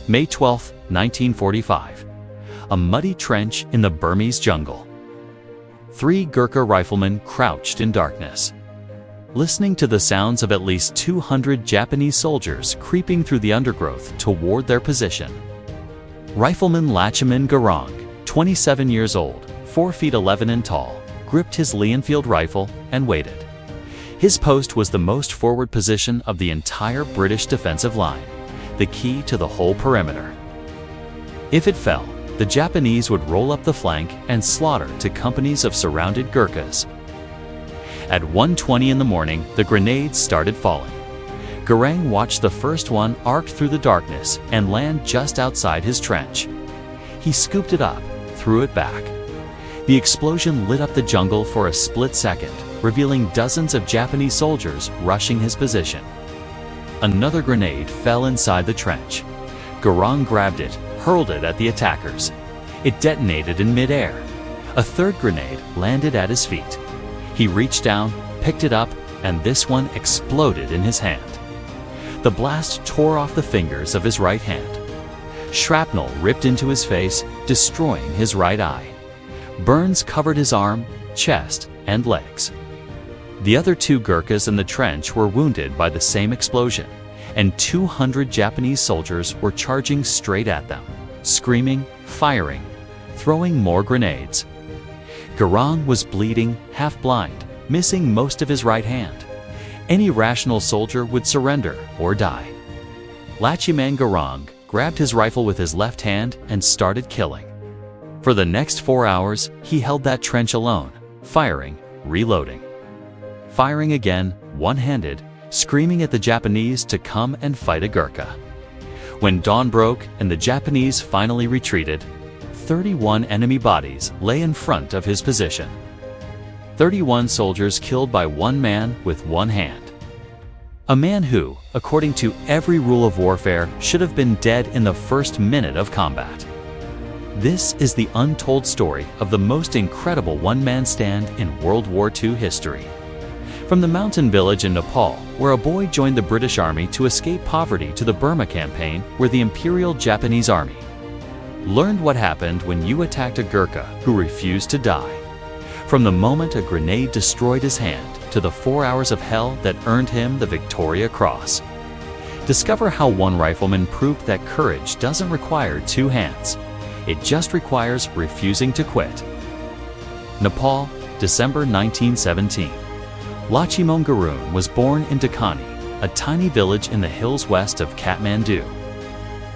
May 12, 1945. A muddy trench in the Burmese jungle. 3 Gurkha riflemen crouched in darkness, listening to the sounds of at least 200 Japanese soldiers creeping through the undergrowth toward their position. Rifleman Lachhiman Gurung, 27 years old, 4 feet 11 and tall, gripped his Lee-Enfield rifle and waited. His post was the most forward position of the entire British defensive line, the key to the whole perimeter. If it fell, the Japanese would roll up the flank and slaughter to companies of surrounded Gurkhas. At 1:20 in the morning, the grenades started falling. Gurung watched the first one arc through the darkness and land just outside his trench. He scooped it up, threw it back. The explosion lit up the jungle for a split second, revealing dozens of Japanese soldiers rushing his position. Another grenade fell inside the trench. Gurung grabbed it, hurled it at the attackers. It detonated in midair. A third grenade landed at his feet. He reached down, picked it up, and this one exploded in his hand. The blast tore off the fingers of his right hand. Shrapnel ripped into his face, destroying his right eye. Burns covered his arm, chest, and legs. The other 2 Gurkhas in the trench were wounded by the same explosion, and 200 Japanese soldiers were charging straight at them, screaming, firing, throwing more grenades. Gurung was bleeding, half blind, missing most of his right hand. Any rational soldier would surrender or die. Lachhiman Gurung grabbed his rifle with his left hand and started killing. For the next 4 hours, he held that trench alone, firing, reloading. Firing again, one-handed, screaming at the Japanese to come and fight a Gurkha. When dawn broke and the Japanese finally retreated, 31 enemy bodies lay in front of his position. 31 soldiers killed by one man with one hand. A man who, according to every rule of warfare, should have been dead in the first minute of combat. This is the untold story of the most incredible one-man stand in World War II history. From the mountain village in Nepal, where a boy joined the British Army to escape poverty, to the Burma campaign, where the Imperial Japanese Army learned what happened when you attacked a Gurkha who refused to die. From the moment a grenade destroyed his hand, to the 4 hours of hell that earned him the Victoria Cross. Discover how one rifleman proved that courage doesn't require 2 hands. It just requires refusing to quit. Nepal, December 1917. Lachhiman Gurung was born in Dakhani, a tiny village in the hills west of Kathmandu.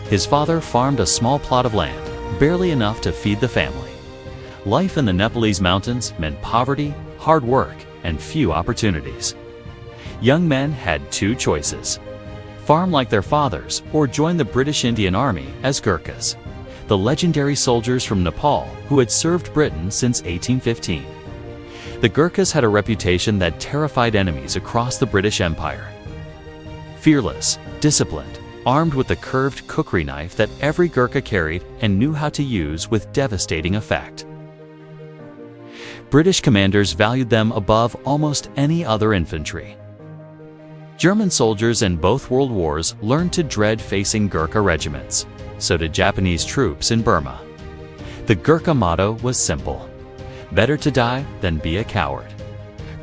His father farmed a small plot of land, barely enough to feed the family. Life in the Nepalese mountains meant poverty, hard work, and few opportunities. Young men had 2 choices: farm like their fathers or join the British Indian Army as Gurkhas, the legendary soldiers from Nepal who had served Britain since 1815. The Gurkhas had a reputation that terrified enemies across the British Empire. Fearless, disciplined, armed with the curved kukri knife that every Gurkha carried and knew how to use with devastating effect. British commanders valued them above almost any other infantry. German soldiers in both World Wars learned to dread facing Gurkha regiments. So did Japanese troops in Burma. The Gurkha motto was simple: better to die than be a coward.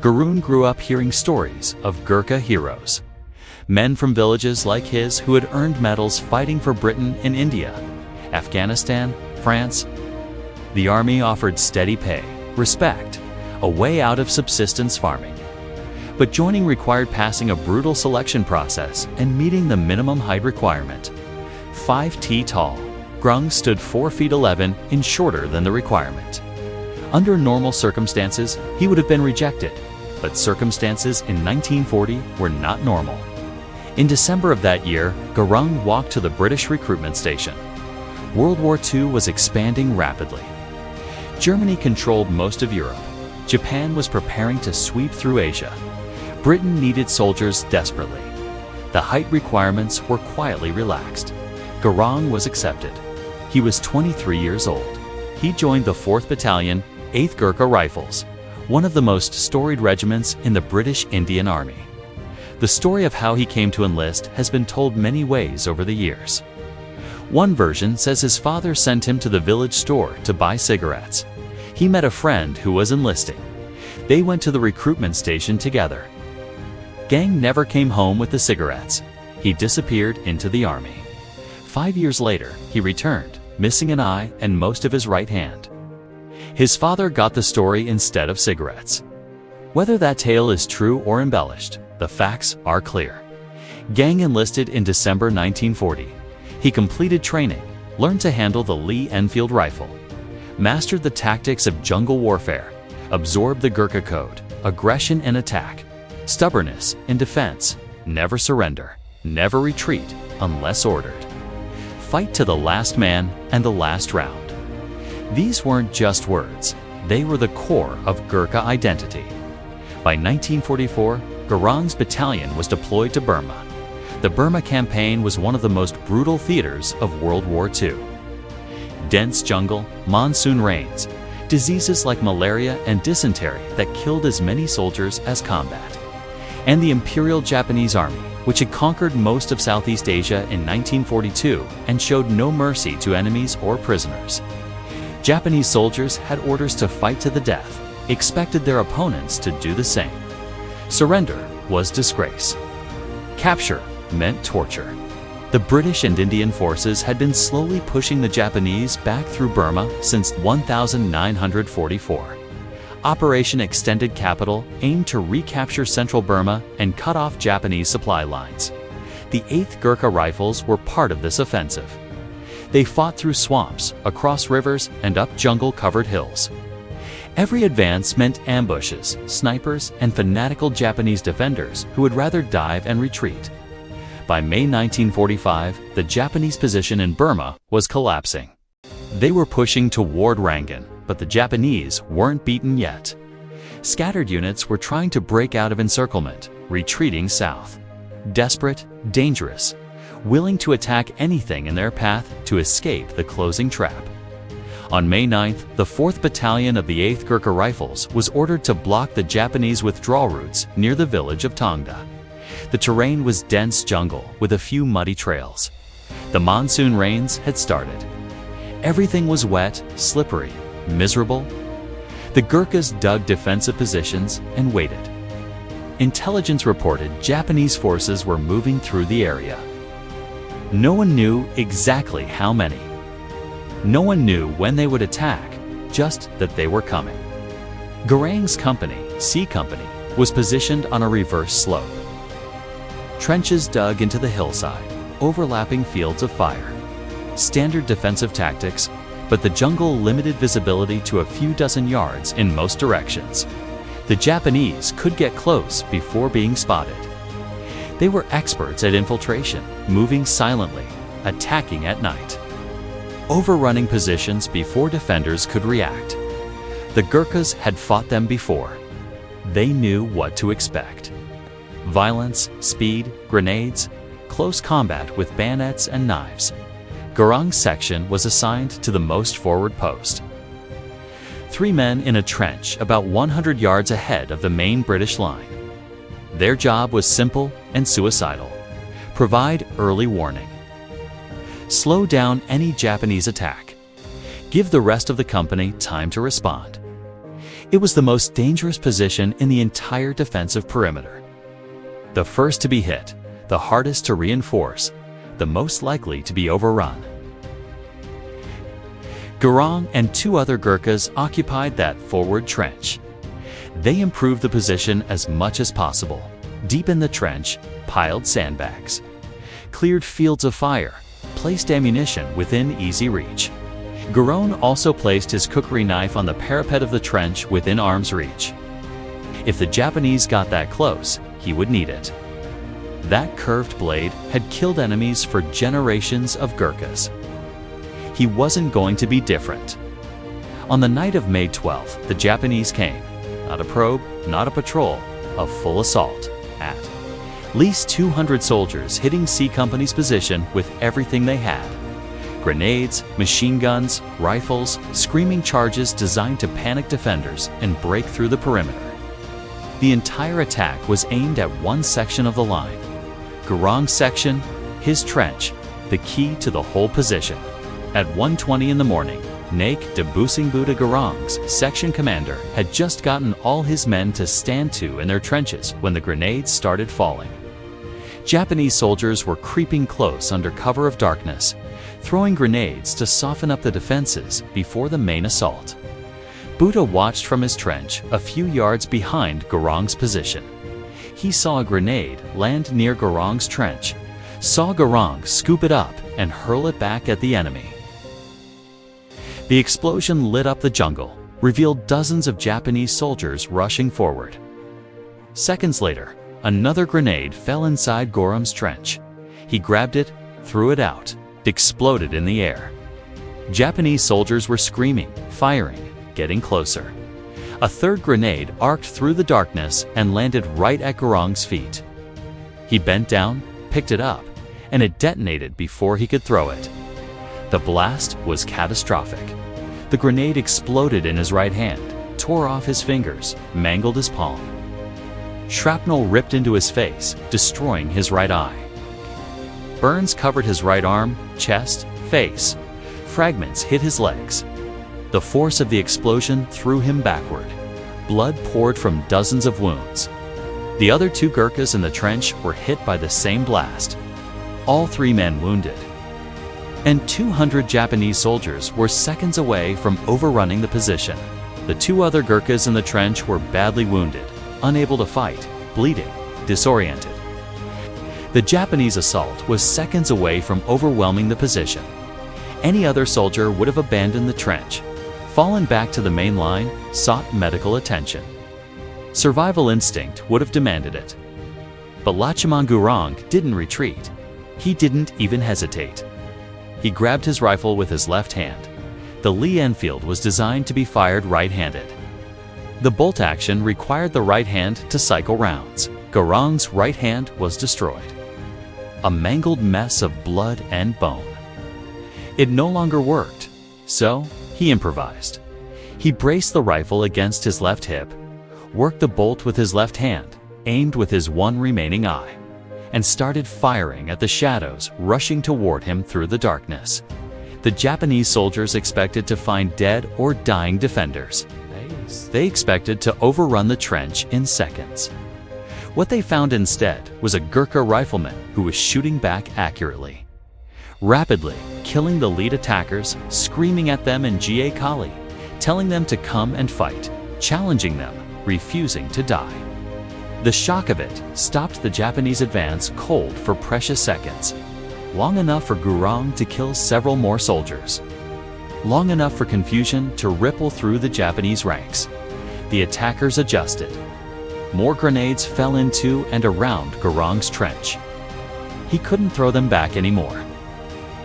Gurung grew up hearing stories of Gurkha heroes, men from villages like his who had earned medals fighting for Britain in India, Afghanistan, France. The army offered steady pay, respect, a way out of subsistence farming. But joining required passing a brutal selection process and meeting the minimum height requirement. 5 feet tall, Gurung stood 4 feet 11 inches shorter than the requirement. Under normal circumstances, he would have been rejected, but circumstances in 1940 were not normal. In December of that year, Gurung walked to the British recruitment station. World War II was expanding rapidly. Germany controlled most of Europe. Japan was preparing to sweep through Asia. Britain needed soldiers desperately. The height requirements were quietly relaxed. Gurung was accepted. He was 23 years old. He joined the 4th Battalion, 8th Gurkha Rifles, one of the most storied regiments in the British Indian Army. The story of how he came to enlist has been told many ways over the years. One version says his father sent him to the village store to buy cigarettes. He met a friend who was enlisting. They went to the recruitment station together. Gang never came home with the cigarettes. He disappeared into the army. 5 years later, he returned, missing an eye and most of his right hand. His father got the story instead of cigarettes. Whether that tale is true or embellished, the facts are clear. Gang enlisted in December 1940. He completed training, learned to handle the Lee Enfield rifle, mastered the tactics of jungle warfare, absorbed the Gurkha code, aggression and attack, stubbornness and defense, never surrender, never retreat unless ordered, fight to the last man and the last round. These weren't just words, they were the core of Gurkha identity. By 1944, Gurung's battalion was deployed to Burma. The Burma campaign was one of the most brutal theaters of World War II. Dense jungle, monsoon rains, diseases like malaria and dysentery that killed as many soldiers as combat. And the Imperial Japanese Army, which had conquered most of Southeast Asia in 1942 and showed no mercy to enemies or prisoners. Japanese soldiers had orders to fight to the death, expected their opponents to do the same. Surrender was disgrace. Capture meant torture. The British and Indian forces had been slowly pushing the Japanese back through Burma since 1944. Operation Extended Capital aimed to recapture central Burma and cut off Japanese supply lines. The 8th Gurkha Rifles were part of this offensive. They fought through swamps, across rivers, and up jungle-covered hills. Every advance meant ambushes, snipers, and fanatical Japanese defenders who would rather dive and retreat. By May 1945, the Japanese position in Burma was collapsing. They were pushing toward Rangoon, but the Japanese weren't beaten yet. Scattered units were trying to break out of encirclement, retreating south. Desperate, dangerous, willing to attack anything in their path to escape the closing trap. On May 9th, the 4th Battalion of the 8th Gurkha Rifles was ordered to block the Japanese withdrawal routes near the village of Tongda. The terrain was dense jungle with a few muddy trails. The monsoon rains had started. Everything was wet, slippery, miserable. The Gurkhas dug defensive positions and waited. Intelligence reported Japanese forces were moving through the area. No one knew exactly how many. No one knew when they would attack, just that they were coming. Gurung's company, C Company, was positioned on a reverse slope. Trenches dug into the hillside, overlapping fields of fire. Standard defensive tactics, but the jungle limited visibility to a few dozen yards in most directions. The Japanese could get close before being spotted. They were experts at infiltration, moving silently, attacking at night. Overrunning positions before defenders could react. The Gurkhas had fought them before. They knew what to expect. Violence, speed, grenades, close combat with bayonets and knives. Gurung's section was assigned to the most forward post. 3 men in a trench about 100 yards ahead of the main British line. Their job was simple and suicidal: provide early warning. Slow down any Japanese attack. Give the rest of the company time to respond. It was the most dangerous position in the entire defensive perimeter. The first to be hit, the hardest to reinforce, the most likely to be overrun. Gurung and 2 other Gurkhas occupied that forward trench. They improved the position as much as possible, deepened the trench, piled sandbags, cleared fields of fire, placed ammunition within easy reach. Gurung also placed his cookery knife on the parapet of the trench within arm's reach. If the Japanese got that close, he would need it. That curved blade had killed enemies for generations of Gurkhas. He wasn't going to be different. On the night of May 12th, the Japanese came. Not a probe, not a patrol, a full assault at least 200 soldiers hitting C Company's position with everything they had. Grenades, machine guns, rifles, screaming charges designed to panic defenders and break through the perimeter. The entire attack was aimed at one section of the line. Gurung's section, his trench, the key to the whole position. At 1:20 in the morning, Naik de Busingbuda Gurung's section commander had just gotten all his men to stand to in their trenches when the grenades started falling. Japanese soldiers were creeping close under cover of darkness, throwing grenades to soften up the defenses before the main assault. Buddha watched from his trench a few yards behind Gurung's position. He saw a grenade land near Gurung's trench, saw Gurung scoop it up and hurl it back at the enemy. The explosion lit up the jungle, revealed dozens of Japanese soldiers rushing forward. Seconds later, another grenade fell inside Gurung's trench. He grabbed it, threw it out. It exploded in the air. Japanese soldiers were screaming, firing, getting closer. A third grenade arced through the darkness and landed right at Gurung's feet. He bent down, picked it up, and it detonated before he could throw it. The blast was catastrophic. The grenade exploded in his right hand, tore off his fingers, mangled his palm. Shrapnel ripped into his face, destroying his right eye. Burns covered his right arm, chest, face. Fragments hit his legs. The force of the explosion threw him backward. Blood poured from dozens of wounds. The other 2 Gurkhas in the trench were hit by the same blast. All 3 men wounded. And 200 Japanese soldiers were seconds away from overrunning the position. The 2 other Gurkhas in the trench were badly wounded, unable to fight, bleeding, disoriented. The Japanese assault was seconds away from overwhelming the position. Any other soldier would have abandoned the trench, fallen back to the main line, sought medical attention. Survival instinct would have demanded it. But Lachhiman Gurung didn't retreat. He didn't even hesitate. He grabbed his rifle with his left hand. The Lee Enfield was designed to be fired right-handed. The bolt action required the right hand to cycle rounds. Gurung's right hand was destroyed. A mangled mess of blood and bone. It no longer worked, so he improvised. He braced the rifle against his left hip, worked the bolt with his left hand, aimed with his one remaining eye, and started firing at the shadows rushing toward him through the darkness. The Japanese soldiers expected to find dead or dying defenders. They expected to overrun the trench in seconds. What they found instead was a Gurkha rifleman who was shooting back accurately, rapidly killing the lead attackers, screaming at them in Ga Kali, telling them to come and fight, challenging them, refusing to die. The shock of it stopped the Japanese advance cold for precious seconds, long enough for Gurung to kill several more soldiers, long enough for confusion to ripple through the Japanese ranks. The attackers adjusted. More grenades fell into and around Gurung's trench. He couldn't throw them back anymore.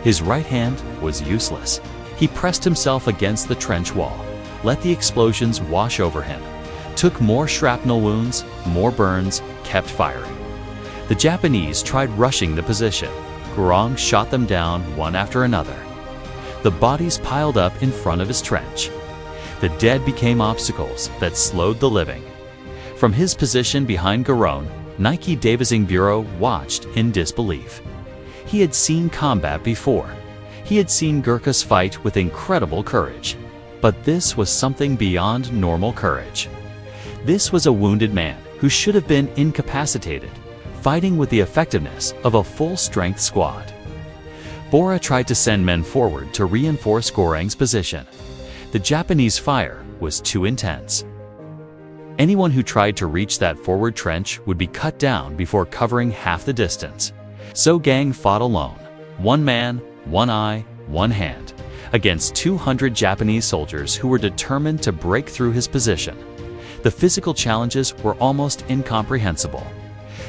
His right hand was useless. He pressed himself against the trench wall, let the explosions wash over him, took more shrapnel wounds, more burns, kept firing. The Japanese tried rushing the position. Gurung shot them down one after another. The bodies piled up in front of his trench. The dead became obstacles that slowed the living. From his position behind Gurung, Nike Davizing Bureau watched in disbelief. He had seen combat before. He had seen Gurkhas fight with incredible courage. But this was something beyond normal courage. This was a wounded man who should have been incapacitated, fighting with the effectiveness of a full-strength squad. Bora tried to send men forward to reinforce Gurung's position. The Japanese fire was too intense. Anyone who tried to reach that forward trench would be cut down before covering half the distance. So Gang fought alone, one man, one eye, one hand, against 200 Japanese soldiers who were determined to break through his position. The physical challenges were almost incomprehensible.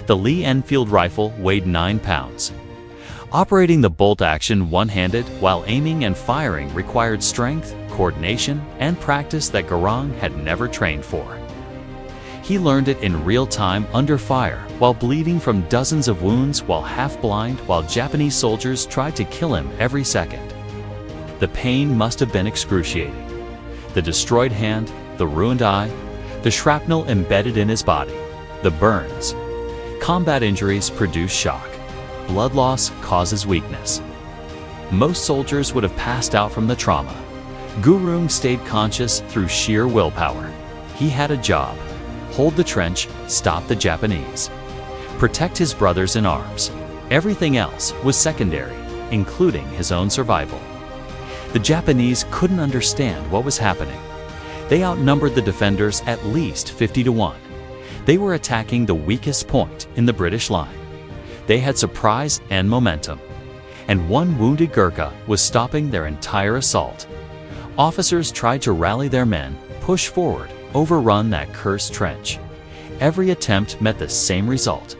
The Lee Enfield rifle weighed 9 pounds. Operating the bolt action one-handed while aiming and firing required strength, coordination, and practice that Gurung had never trained for. He learned it in real time under fire while bleeding from dozens of wounds while half-blind while Japanese soldiers tried to kill him every second. The pain must have been excruciating. The destroyed hand, the ruined eye, the shrapnel embedded in his body, the burns. Combat injuries produce shock. Blood loss causes weakness. Most soldiers would have passed out from the trauma. Gurung stayed conscious through sheer willpower. He had a job: hold the trench, stop the Japanese, protect his brothers in arms. Everything else was secondary, including his own survival. The Japanese couldn't understand what was happening. They outnumbered the defenders at least 50-1. They were attacking the weakest point in the British line. They had surprise and momentum, and one wounded Gurkha was stopping their entire assault. Officers tried to rally their men, push forward, overrun that cursed trench. Every attempt met the same result: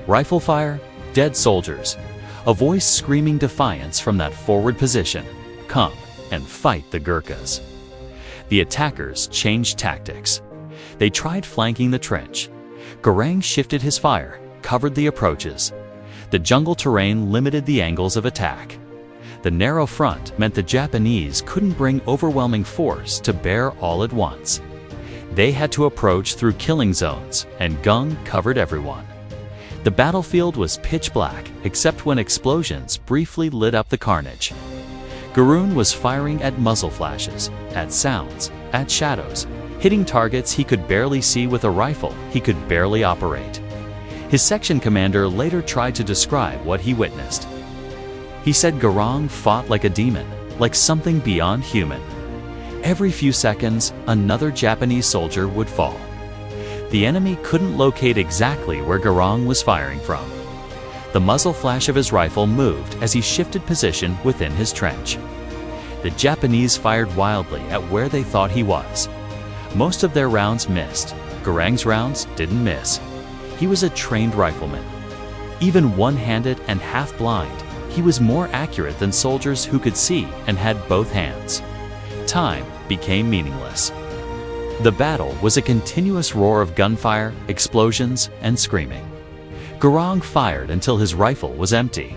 rifle fire, dead soldiers, a voice screaming defiance from that forward position: come and fight the Gurkhas. The attackers changed tactics. They tried flanking the trench. Gurung shifted his fire, covered the approaches. The jungle terrain limited the angles of attack. The narrow front meant the Japanese couldn't bring overwhelming force to bear all at once. They had to approach through killing zones, and Gurung covered everyone. The battlefield was pitch black, except when explosions briefly lit up the carnage. Gurung was firing at muzzle flashes, at sounds, at shadows, hitting targets he could barely see with a rifle he could barely operate. His section commander later tried to describe what he witnessed. He said Gurung fought like a demon, like something beyond human. Every few seconds, another Japanese soldier would fall. The enemy couldn't locate exactly where Gurung was firing from. The muzzle flash of his rifle moved as he shifted position within his trench. The Japanese fired wildly at where they thought he was. Most of their rounds missed. Gurung's rounds didn't miss. He was a trained rifleman. Even one-handed and half-blind, he was more accurate than soldiers who could see and had both hands. Time became meaningless. The battle was a continuous roar of gunfire, explosions, and screaming. Gurung fired until his rifle was empty.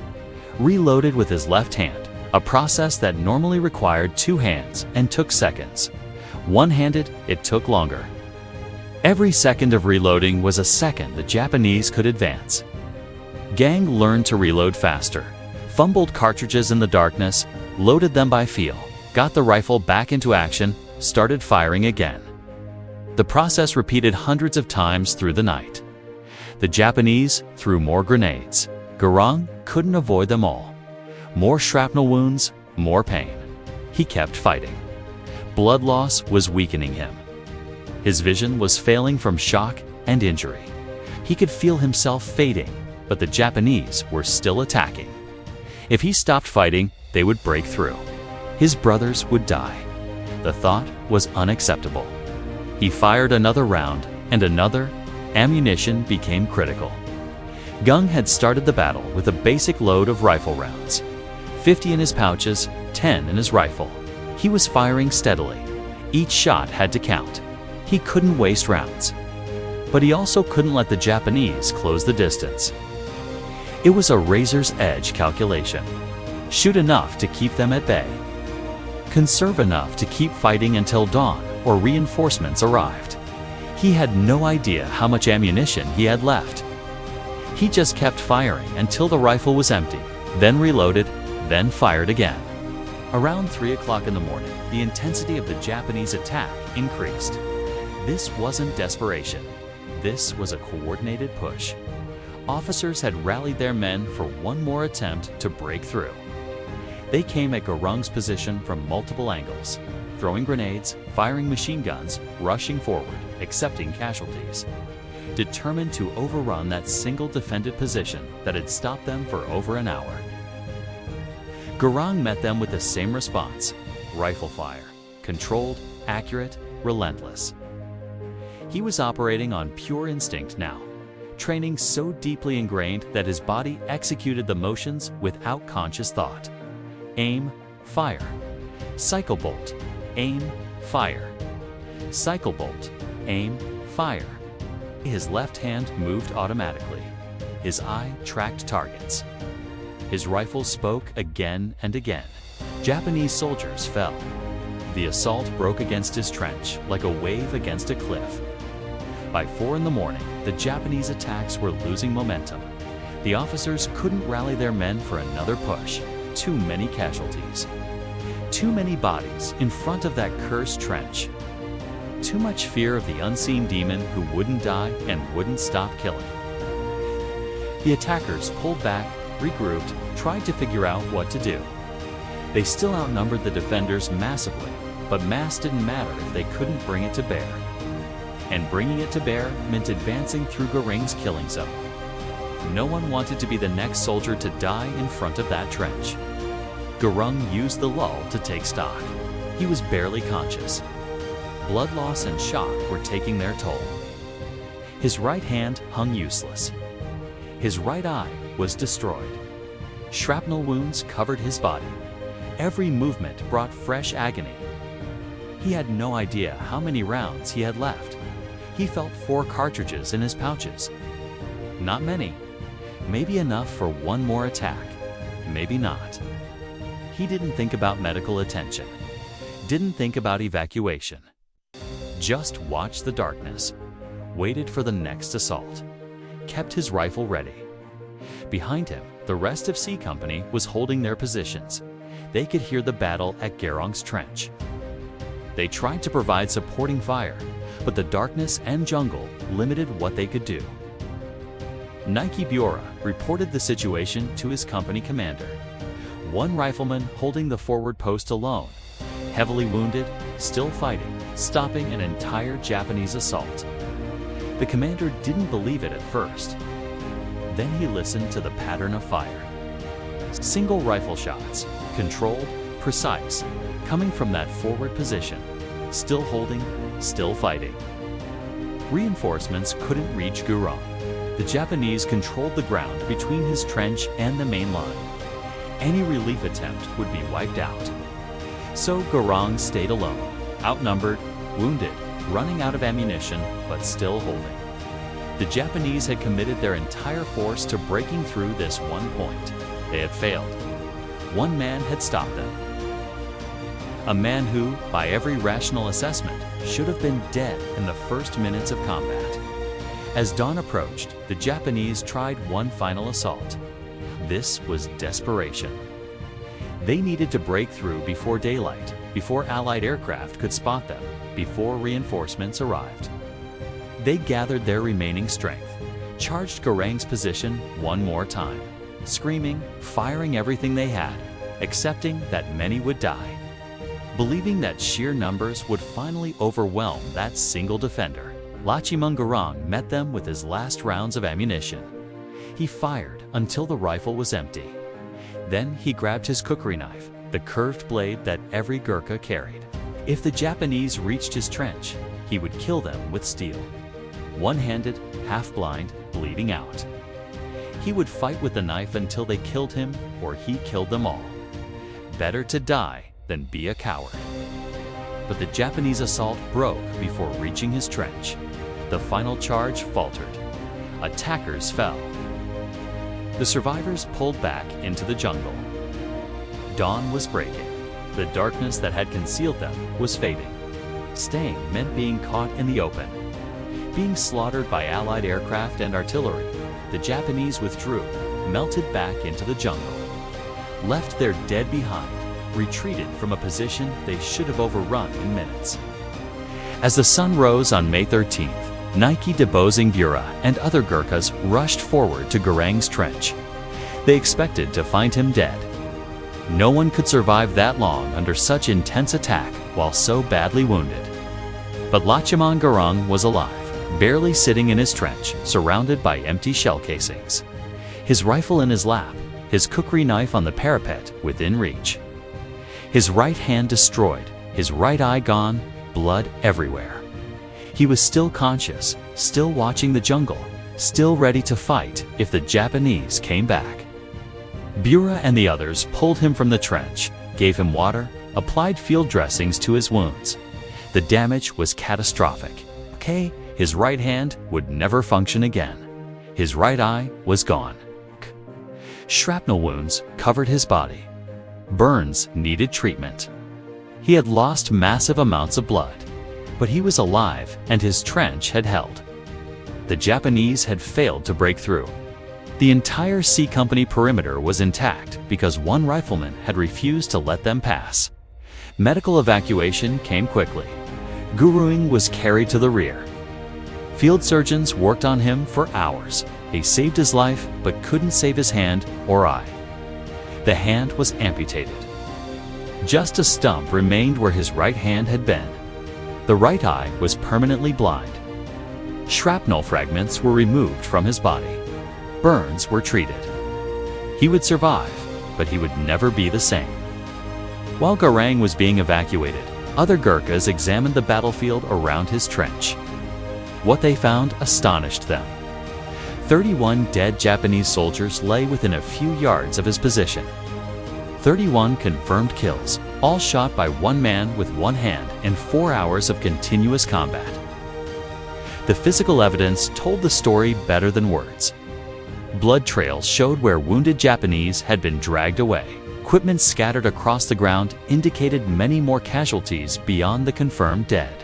Reloaded with his left hand, a process that normally required two hands and took seconds. One-handed, it took longer. Every second of reloading was a second the Japanese could advance. Gang learned to reload faster, fumbled cartridges in the darkness, loaded them by feel, got the rifle back into action, started firing again. The process repeated hundreds of times through the night. The Japanese threw more grenades. Gurung couldn't avoid them all. More shrapnel wounds, more pain. He kept fighting. Blood loss was weakening him. His vision was failing from shock and injury. He could feel himself fading, but the Japanese were still attacking. If he stopped fighting, they would break through. His brothers would die. The thought was unacceptable. He fired another round, and another. Ammunition became critical. Gurung had started the battle with a basic load of rifle rounds. 50 in his pouches, 10 in his rifle. He was firing steadily. Each shot had to count. He couldn't waste rounds. But he also couldn't let the Japanese close the distance. It was a razor's edge calculation. Shoot enough to keep them at bay. Conserve enough to keep fighting until dawn or reinforcements arrived. He had no idea how much ammunition he had left. He just kept firing until the rifle was empty, then reloaded, then fired again. Around 3 o'clock in the morning, the intensity of the Japanese attack increased. This wasn't desperation. This was a coordinated push. Officers had rallied their men for one more attempt to break through. They came at Gurung's position from multiple angles, throwing grenades, firing machine guns, rushing forward, accepting casualties. Determined to overrun that single defended position that had stopped them for over an hour. Gurung met them with the same response: rifle fire, controlled, accurate, relentless. He was operating on pure instinct now, training so deeply ingrained that his body executed the motions without conscious thought. Aim, fire. Cycle bolt, aim, fire. Cycle bolt, aim, fire. His left hand moved automatically. His eye tracked targets. His rifle spoke again and again. Japanese soldiers fell. The assault broke against his trench like a wave against a cliff. By 4 in the morning, the Japanese attacks were losing momentum. The officers couldn't rally their men for another push. too many casualties. Too many bodies in front of that cursed trench. Too much fear of the unseen demon who wouldn't die and wouldn't stop killing. The attackers pulled back, regrouped, tried to figure out what to do. They still outnumbered the defenders massively, but mass didn't matter if they couldn't bring it to bear. And bringing it to bear meant advancing through Gurung's killing zone. No one wanted to be the next soldier to die in front of that trench. Gurung used the lull to take stock. He was barely conscious. Blood loss and shock were taking their toll. His right hand hung useless. His right eye was destroyed. Shrapnel wounds covered his body. Every movement brought fresh agony. He had no idea how many rounds he had left. He felt 4 cartridges in his pouches. Not many. Maybe enough for one more attack. Maybe not. He didn't think about medical attention. Didn't think about evacuation. Just watched the darkness. Waited for the next assault. Kept his rifle ready. Behind him, the rest of C Company was holding their positions. They could hear the battle at Gurung's trench. They tried to provide supporting fire, but the darkness and jungle limited what they could do. Nike Bura reported the situation to his company commander. One rifleman holding the forward post alone, heavily wounded, still fighting, stopping an entire Japanese assault. The commander didn't believe it at first. Then he listened to the pattern of fire. Single rifle shots, controlled, precise, coming from that forward position, still holding, still fighting. Reinforcements couldn't reach Gurung. The Japanese controlled the ground between his trench and the main line. Any relief attempt would be wiped out. So Gurung stayed alone, outnumbered, wounded, running out of ammunition, but still holding. The Japanese had committed their entire force to breaking through this one point. They had failed. One man had stopped them. A man who, by every rational assessment, should have been dead in the first minutes of combat. As dawn approached, the Japanese tried one final assault. This was desperation. They needed to break through before daylight, before Allied aircraft could spot them, before reinforcements arrived. They gathered their remaining strength, charged Gurung's position one more time, screaming, firing everything they had, accepting that many would die, believing that sheer numbers would finally overwhelm that single defender. Lachhiman Gurung met them with his last rounds of ammunition. He fired until the rifle was empty. Then he grabbed his kukri knife, the curved blade that every Gurkha carried. If the Japanese reached his trench, he would kill them with steel. One-handed, half-blind, bleeding out. He would fight with the knife until they killed him or he killed them all. Better to die than be a coward. But the Japanese assault broke before reaching his trench. The final charge faltered. Attackers fell. The survivors pulled back into the jungle. Dawn was breaking. The darkness that had concealed them was fading. Staying meant being caught in the open. Being slaughtered by Allied aircraft and artillery, the Japanese withdrew, melted back into the jungle. Left their dead behind, retreated from a position they should have overrun in minutes. As the sun rose on May 13th, Nike Debosing Bura and other Gurkhas rushed forward to Gurung's trench. They expected to find him dead. No one could survive that long under such intense attack while so badly wounded. But Lachhiman Gurung was alive, barely sitting in his trench, surrounded by empty shell casings. His rifle in his lap, his kukri knife on the parapet within reach. His right hand destroyed, his right eye gone, blood everywhere. He was still conscious, still watching the jungle, still ready to fight if the Japanese came back. Bura and the others pulled him from the trench, gave him water, applied field dressings to his wounds. The damage was catastrophic. Okay, his right hand would never function again. His right eye was gone. Shrapnel wounds covered his body. Burns needed treatment. He had lost massive amounts of blood, but he was alive and his trench had held. The Japanese had failed to break through. The entire C Company perimeter was intact because one rifleman had refused to let them pass. Medical evacuation came quickly. Gurung was carried to the rear. Field surgeons worked on him for hours. They saved his life but couldn't save his hand or eye. The hand was amputated. Just a stump remained where his right hand had been. The right eye was permanently blind. Shrapnel fragments were removed from his body. Burns were treated. He would survive, but he would never be the same. While Gurung was being evacuated, other Gurkhas examined the battlefield around his trench. What they found astonished them. 31 dead Japanese soldiers lay within a few yards of his position. 31 confirmed kills, all shot by one man with one hand in 4 hours of continuous combat. The physical evidence told the story better than words. Blood trails showed where wounded Japanese had been dragged away. Equipment scattered across the ground indicated many more casualties beyond the confirmed dead.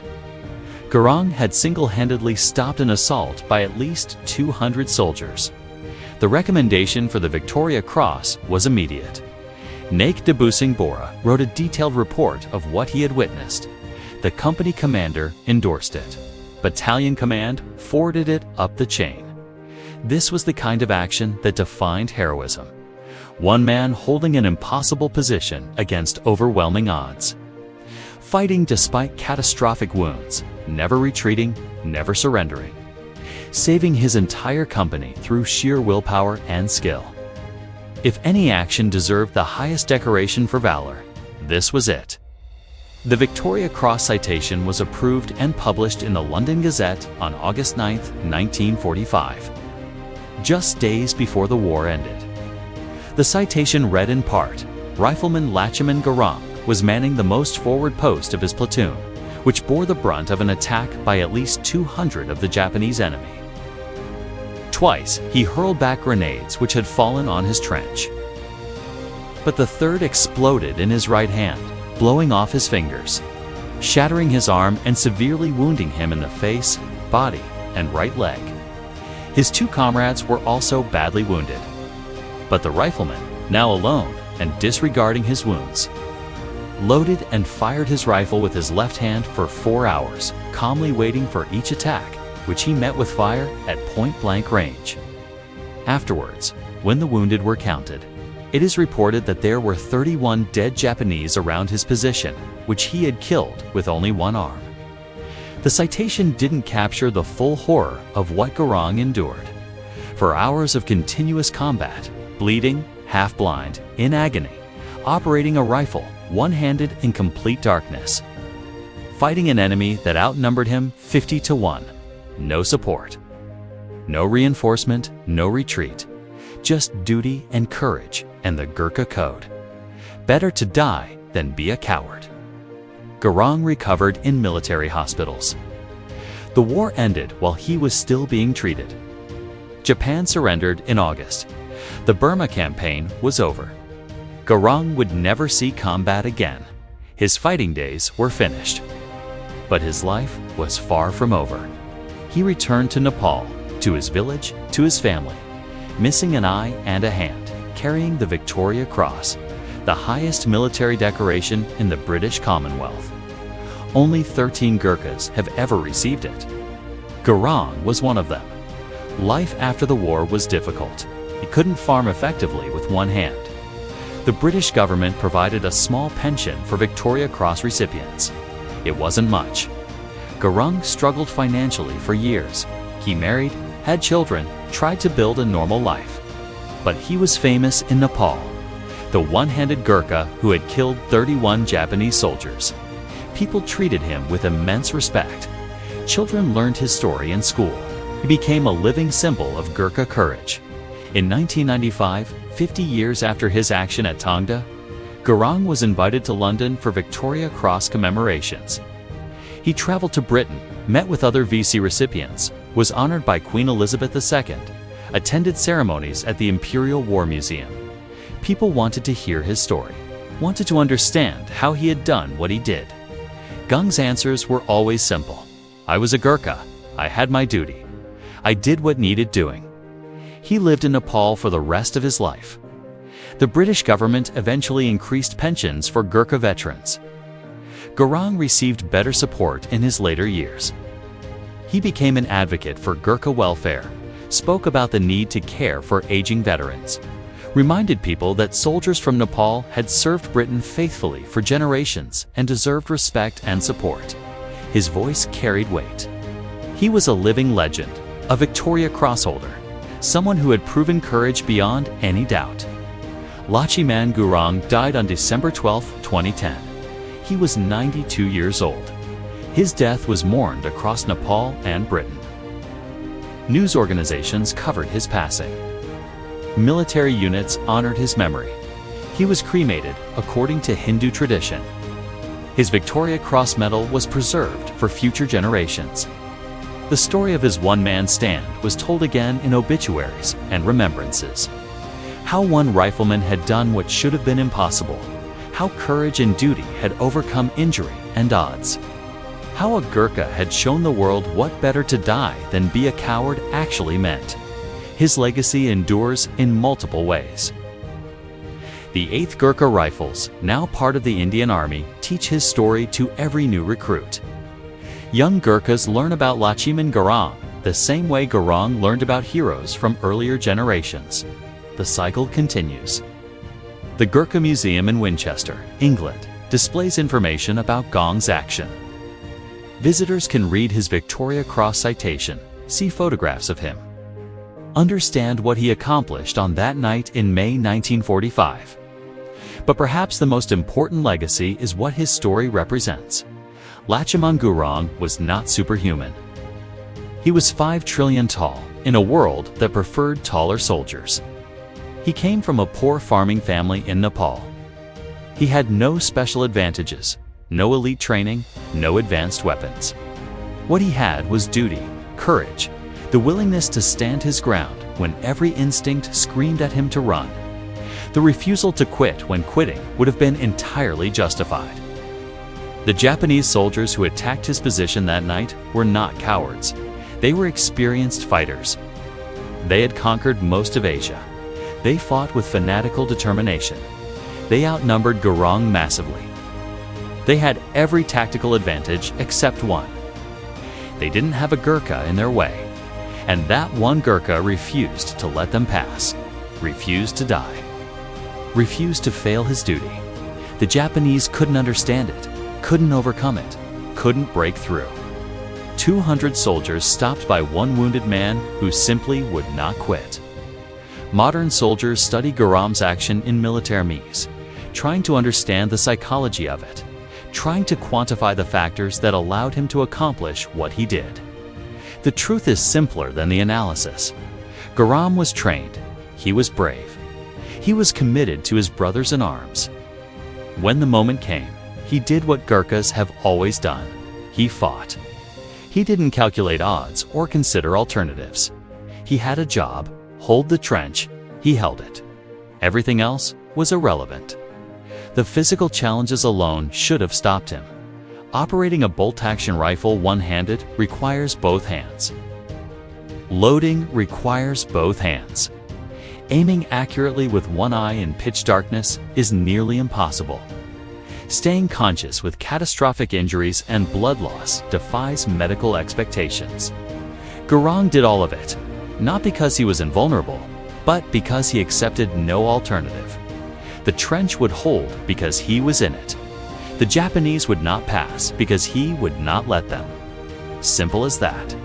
Gurung had single-handedly stopped an assault by at least 200 soldiers. The recommendation for the Victoria Cross was immediate. Naik Debusing Bora wrote a detailed report of what he had witnessed. The company commander endorsed it. Battalion command forwarded it up the chain. This was the kind of action that defined heroism. One man holding an impossible position against overwhelming odds. Fighting despite catastrophic wounds, never retreating, never surrendering. Saving his entire company through sheer willpower and skill. If any action deserved the highest decoration for valor, this was it. The Victoria Cross citation was approved and published in the London Gazette on August 9, 1945. Just days before the war ended. The citation read in part, Rifleman Lachhiman Gurung was manning the most forward post of his platoon, which bore the brunt of an attack by at least 200 of the Japanese enemy. Twice, he hurled back grenades which had fallen on his trench. But the third exploded in his right hand, blowing off his fingers, shattering his arm and severely wounding him in the face, body, and right leg. His two comrades were also badly wounded. But the rifleman, now alone and disregarding his wounds, loaded and fired his rifle with his left hand for 4 hours, calmly waiting for each attack, which he met with fire at point-blank range. Afterwards, when the wounded were counted, it is reported that there were 31 dead Japanese around his position, which he had killed with only one arm. The citation didn't capture the full horror of what Gurung endured. For hours of continuous combat, bleeding, half-blind, in agony, operating a rifle, one-handed in complete darkness, fighting an enemy that outnumbered him 50 to 1. No support, no reinforcement, no retreat, just duty and courage and the Gurkha code. Better to die than be a coward. Gurung recovered in military hospitals. The war ended while he was still being treated. Japan surrendered in August. The Burma campaign was over. Gurung would never see combat again. His fighting days were finished. But his life was far from over. He returned to Nepal, to his village, to his family, missing an eye and a hand, carrying the Victoria Cross, the highest military decoration in the British Commonwealth. Only 13 Gurkhas have ever received it. Gurung was one of them. Life after the war was difficult. He couldn't farm effectively with one hand. The British government provided a small pension for Victoria Cross recipients. It wasn't much. Gurung struggled financially for years. He married, had children, tried to build a normal life. But he was famous in Nepal, the one-handed Gurkha who had killed 31 Japanese soldiers. People treated him with immense respect. Children learned his story in school. He became a living symbol of Gurkha courage. In 1995, 50 years after his action at Tongda, Gurung was invited to London for Victoria Cross commemorations. He traveled to Britain, met with other VC recipients, was honored by Queen Elizabeth II, attended ceremonies at the Imperial War Museum. People wanted to hear his story, wanted to understand how he had done what he did. Gurung's answers were always simple. I was a Gurkha. I had my duty. I did what needed doing. He lived in Nepal for the rest of his life. The British government eventually increased pensions for Gurkha veterans. Gurung received better support in his later years. He became an advocate for Gurkha welfare, spoke about the need to care for aging veterans, reminded people that soldiers from Nepal had served Britain faithfully for generations and deserved respect and support. His voice carried weight. He was a living legend, a Victoria Cross holder, someone who had proven courage beyond any doubt. Lachhiman Gurung died on December 12, 2010. He was 92 years old. His death was mourned across Nepal and Britain. News organizations covered his passing. Military units honored his memory. He was cremated according to Hindu tradition. His Victoria Cross medal was preserved for future generations. The story of his one-man stand was told again in obituaries and remembrances. How one rifleman had done what should have been impossible. How courage and duty had overcome injury and odds. How a Gurkha had shown the world what better to die than be a coward actually meant. His legacy endures in multiple ways. The 8th Gurkha Rifles, now part of the Indian Army, teach his story to every new recruit. Young Gurkhas learn about Lachhiman Gurung the same way Gurung learned about heroes from earlier generations. The cycle continues. The Gurkha Museum in Winchester, England, displays information about Gurung's action. Visitors can read his Victoria Cross citation, see photographs of him, understand what he accomplished on that night in May 1945. But perhaps the most important legacy is what his story represents. Lachhiman Gurung was not superhuman. He was 5 trillion tall in a world that preferred taller soldiers. He came from a poor farming family in Nepal. He had no special advantages, no elite training, no advanced weapons. What he had was duty, courage, the willingness to stand his ground when every instinct screamed at him to run. The refusal to quit when quitting would have been entirely justified. The Japanese soldiers who attacked his position that night were not cowards. They were experienced fighters. They had conquered most of Asia. They fought with fanatical determination. They outnumbered Gurung massively. They had every tactical advantage except one. They didn't have a Gurkha in their way. And that one Gurkha refused to let them pass, refused to die, refused to fail his duty. The Japanese couldn't understand it, couldn't overcome it, couldn't break through. 200 soldiers stopped by one wounded man who simply would not quit. Modern soldiers study Gurung's action in military mise, trying to understand the psychology of it, trying to quantify the factors that allowed him to accomplish what he did. The truth is simpler than the analysis. Gurung was trained. He was brave. He was committed to his brothers in arms. When the moment came, he did what Gurkhas have always done. He fought. He didn't calculate odds or consider alternatives. He had a job, hold the trench, he held it. Everything else was irrelevant. The physical challenges alone should have stopped him. Operating a bolt-action rifle one-handed requires both hands. Loading requires both hands. Aiming accurately with one eye in pitch darkness is nearly impossible. Staying conscious with catastrophic injuries and blood loss defies medical expectations. Gurung did all of it, not because he was invulnerable, but because he accepted no alternative. The trench would hold because he was in it. The Japanese would not pass because he would not let them. Simple as that.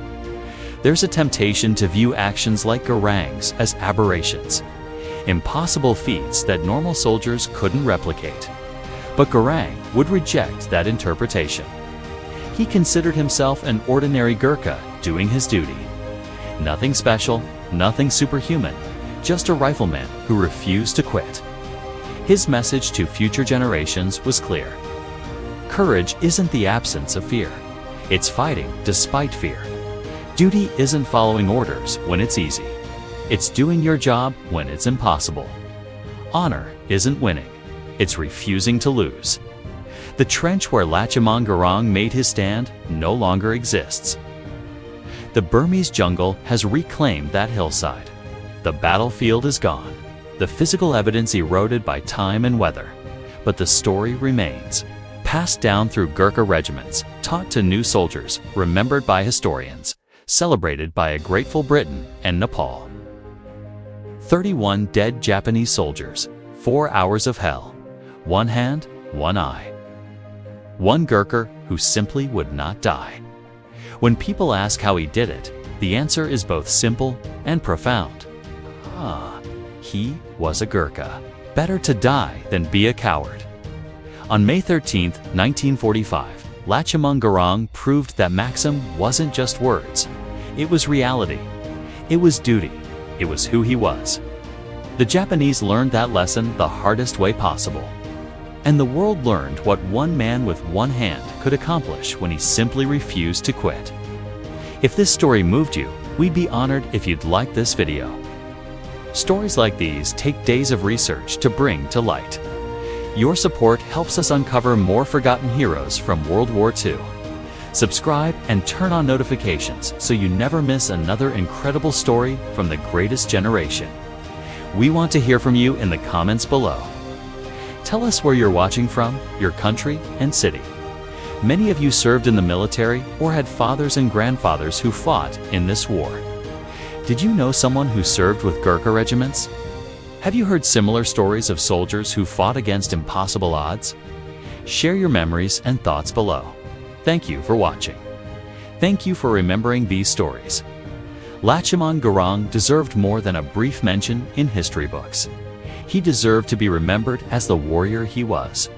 There's a temptation to view actions like Gurung's as aberrations, impossible feats that normal soldiers couldn't replicate. But Gurung would reject that interpretation. He considered himself an ordinary Gurkha doing his duty. Nothing special, nothing superhuman, just a rifleman who refused to quit. His message to future generations was clear. Courage isn't the absence of fear. It's fighting despite fear. Duty isn't following orders when it's easy. It's doing your job when it's impossible. Honor isn't winning. It's refusing to lose. The trench where Lachhiman Gurung made his stand no longer exists. The Burmese jungle has reclaimed that hillside. The battlefield is gone, the physical evidence eroded by time and weather, but the story remains, passed down through Gurkha regiments, taught to new soldiers, remembered by historians, celebrated by a grateful Britain and Nepal. 31 dead Japanese soldiers, 4 hours of hell, one hand, one eye. One Gurkha who simply would not die. When people ask how he did it, the answer is both simple and profound. He was a Gurkha. Better to die than be a coward. On May 13, 1945, Lachhiman Gurung proved that maxim wasn't just words. It was reality. It was duty. It was who he was. The Japanese learned that lesson the hardest way possible. And the world learned what one man with one hand could accomplish when he simply refused to quit. If this story moved you, we'd be honored if you'd like this video. Stories like these take days of research to bring to light. Your support helps us uncover more forgotten heroes from World War II. Subscribe and turn on notifications so you never miss another incredible story from the greatest generation. We want to hear from you in the comments below. Tell us where you're watching from, your country and city. Many of you served in the military or had fathers and grandfathers who fought in this war. Did you know someone who served with Gurkha regiments? Have you heard similar stories of soldiers who fought against impossible odds? Share your memories and thoughts below. Thank you for watching. Thank you for remembering these stories. Lachhiman Gurung deserved more than a brief mention in history books. He deserved to be remembered as the warrior he was.